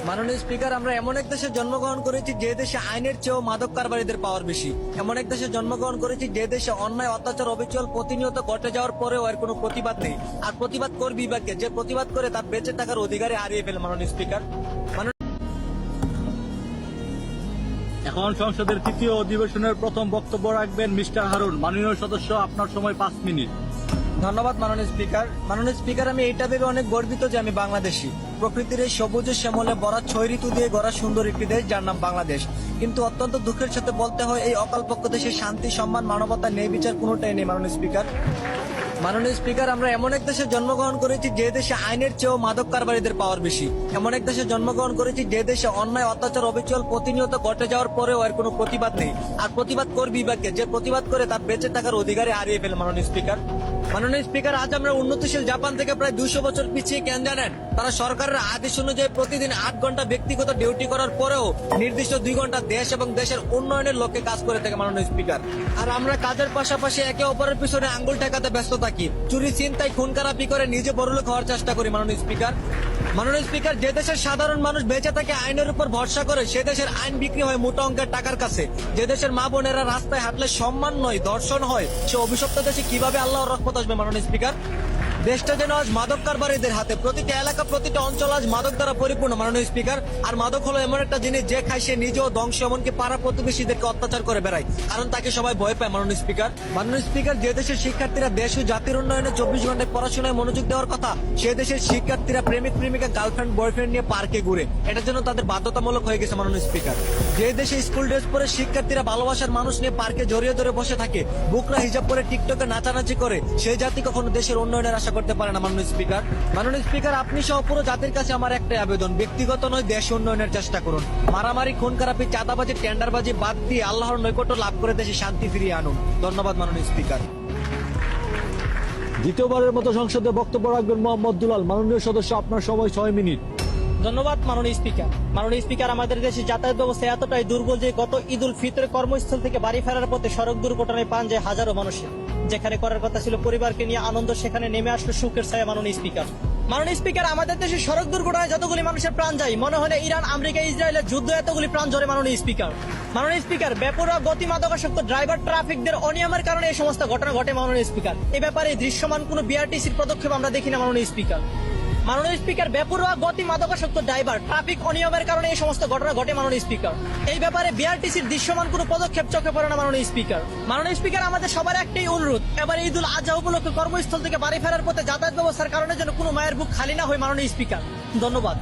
মাননীয় স্পিকার, আমরা এমন এক দেশে জন্মগ্রহণ করেছি যে দেশে আইনের চেয়েও মাদক কারবারিদের পাওয়ার বেশি। এমন এক দেশে জন্মগ্রহণ করেছি যে দেশে অন্যায়, অত্যাচার, অবিচল প্রতিনিয়ত ঘটে যাওয়ার পরেও এর কোনো প্রতিবাদ নেই। আর প্রতিবাদ করবি বা কে? যে প্রতিবাদ করে তার বেঁচে থাকার অধিকারই হারিয়ে ফেলে। মাননীয় স্পিকার, এখন সংসদের তৃতীয় অধিবেশনের প্রথম বক্তব্য রাখবেন মিস্টার হারুন। মাননীয় সদস্য, আপনার সময় 5 মিনিট। ধন্যবাদ মাননীয় স্পিকার। মাননীয় স্পিকার, আমি এইটা ভেবে অনেক গর্বিত যে আমি বাংলাদেশি। প্রকৃতির এই সবুজ শ্যামলে ভরা 6 ঋতু দিয়ে গড়া সুন্দর একটি দেশ, যার নাম বাংলাদেশ। কিন্তু অত্যন্ত দুঃখের সাথে বলতে হয়, এই অকালপক্ষ দেশে শান্তি, সম্মান, মানবতা, ন্যায় বিচার কোনোটাই নেই। মাননীয় স্পিকার, আমরা এমন এক দেশে জন্মগ্রহণ করেছি যে দেশে আইনের চেয়েও মাদক কারবারিদের পাওয়ার বেশি। এমন এক দেশে জন্মগ্রহণ করেছি যে দেশে অন্যায়, অত্যাচার, অবিচল প্রতিনিয়ত ঘটে যাওয়ার পরেও এর কোনো প্রতিবাদ নেই। আর প্রতিবাদ করবি বা কে? যে প্রতিবাদ করে তার বেঁচে থাকার অধিকারই হারিয়ে ফেলে। মাননীয় স্পিকার, আজ আমরা উন্নতিশীল জাপান থেকে প্রায় 200 বছর পিছিয়ে কেন জানেন? তারা সরকারের আদেশ অনুযায়ী প্রতিদিন 8 ঘন্টা ব্যক্তিগত ডিউটি করার পরেও নির্দিষ্ট 2 ঘন্টা দেশ এবং দেশের উন্নয়নের লক্ষ্যে কাজ করে থাকে। মাননীয় স্পিকার, আর আমরা কাজের পাশাপাশি একে অপরের পিছনে আঙ্গুল ঠেকাতে ব্যস্ত থাকি। চুরি, ছিনতাই, খুন খারাপি করে নিজে বড়লোক হওয়ার চেষ্টা করি। মাননীয় স্পিকার, যে দেশের সাধারণ মানুষ বেঁচে থাকে আইনের উপর ভরসা করে, সে দেশের আইন বিক্রি হয় মোটা অঙ্কের টাকার কাছে। যে দেশের মা বোনেরা রাস্তায় হাঁটলে সম্মান নয় ধর্ষণ হয়, সে অভিশপ্ত দেশে কিভাবে আল্লাহর রহমত আসবে? মাননীয় স্পিকার, দেশটা যেন আজ মাদক কারবারিদের হাতে। প্রতিটা এলাকা, প্রতিটা অঞ্চল আজ মাদক দ্বারা পরিপূর্ণ। মাননীয় স্পিকার, আর মাদক হলো এমন একটা জিনিস যে খায় সে নিজেও ধ্বংস, এমনকি পাড়া প্রতিবেশীদেরকে অত্যাচার করে বেড়ায়, কারণ তাকে সবাই ভয় পায়। মাননীয় স্পিকার, যে দেশের শিক্ষার্থীরা দেশ ও জাতির উন্নয়নে 24 ঘন্টায় পড়াশোনায় মনোযোগ দেওয়ার কথা, সে দেশের শিক্ষার্থীরা প্রেমিক প্রেমিকা, গার্লফ্রেন্ড বয়ফ্রেন্ড নিয়ে পার্কে ঘুরে। এটার জন্য তাদের বাধ্যতামূলক হয়ে গেছে। মাননীয় স্পিকার, যে দেশে স্কুল ড্রেস পরে শিক্ষার্থীরা ভালোবাসার মানুষ নিয়ে পার্কে জড়িয়ে ধরে বসে থাকে, বুকরা হিজাব পরে টিকটকে নাচানাচি করে, সেই জাতি কখনো দেশের উন্নয়নের আশা করতে পারে না। মাননীয় স্পিকার, আপনি সহ পুরো জাতির কাছে আমার একটাই আবেদন, ব্যক্তিগত নয়, দেশ উন্নয়নের চেষ্টা করুন। মারামারি, খুন খারাপি, চাঁদাবাজি, টেন্ডারবাজি বাদ দিয়ে আল্লাহর নৈকট্য লাভ করে দেশে শান্তি ফিরিয়ে আনুন। ধন্যবাদ মাননীয় স্পিকার। দ্বিতীয়বারের মতো সংসদে বক্তব্য রাখবেন মোহাম্মদ দুলাল। মাননীয় সদস্য, আপনার সময় 6 মিনিট। ধন্যবাদ মাননীয় স্পিকার, আমাদের দেশে যাতায়াত ব্যবস্থা এতটাই দুর্বল যে গত ঈদ উল ফিতরে কর্মস্থল থেকে বাড়ি ফেরার পথে সড়ক দুর্ঘটনায় প্রাণ যায় হাজারো মানুষের। যেখানে করার কথা ছিল পরিবারকে নিয়ে আনন্দ, সেখানে নেমে আসলো সুখের ছায়া। মাননীয় স্পিকার, আমাদের দেশে সড়ক দুর্ঘটনায় যতগুলি মানুষের প্রাণ যায়, মনে হয় ইরান, আমেরিকা, ইসরায়েলের যুদ্ধ এতগুলি প্রাণ ঝরে। মাননীয় স্পিকার, বেপরোয়া গতি, মাদকাসক্ত ড্রাইভার, ট্রাফিকদের অনিয়মের কারণে এই সমস্ত ঘটনা ঘটে। মাননীয় স্পিকার, এ ব্যাপারে দৃশ্যমান কোনো বিআরটিসির পদক্ষেপ আমরা দেখি না। মাননীয় স্পিকার, বেপরোয়া গতি, মাদকাসক্ত ড্রাইভার, ট্রাফিক অনিয়মের কারণে এই সমস্ত ঘটনা ঘটে। মাননীয় স্পিকার, এই ব্যাপারে বিআরটিসির দৃশ্যমান কোনো পদক্ষেপ চোখে পড়ে না। মাননীয় স্পিকার, আমাদের সবার একটাই অনুরোধ, এবার ঈদ উল আজহা উপলক্ষে কর্মস্থল থেকে বাড়ি ফেরার পথে যাতায়াত ব্যবস্থার কারণে যেন কোনো মায়ের বুক খালি না হয়। মাননীয় স্পিকার, ধন্যবাদ।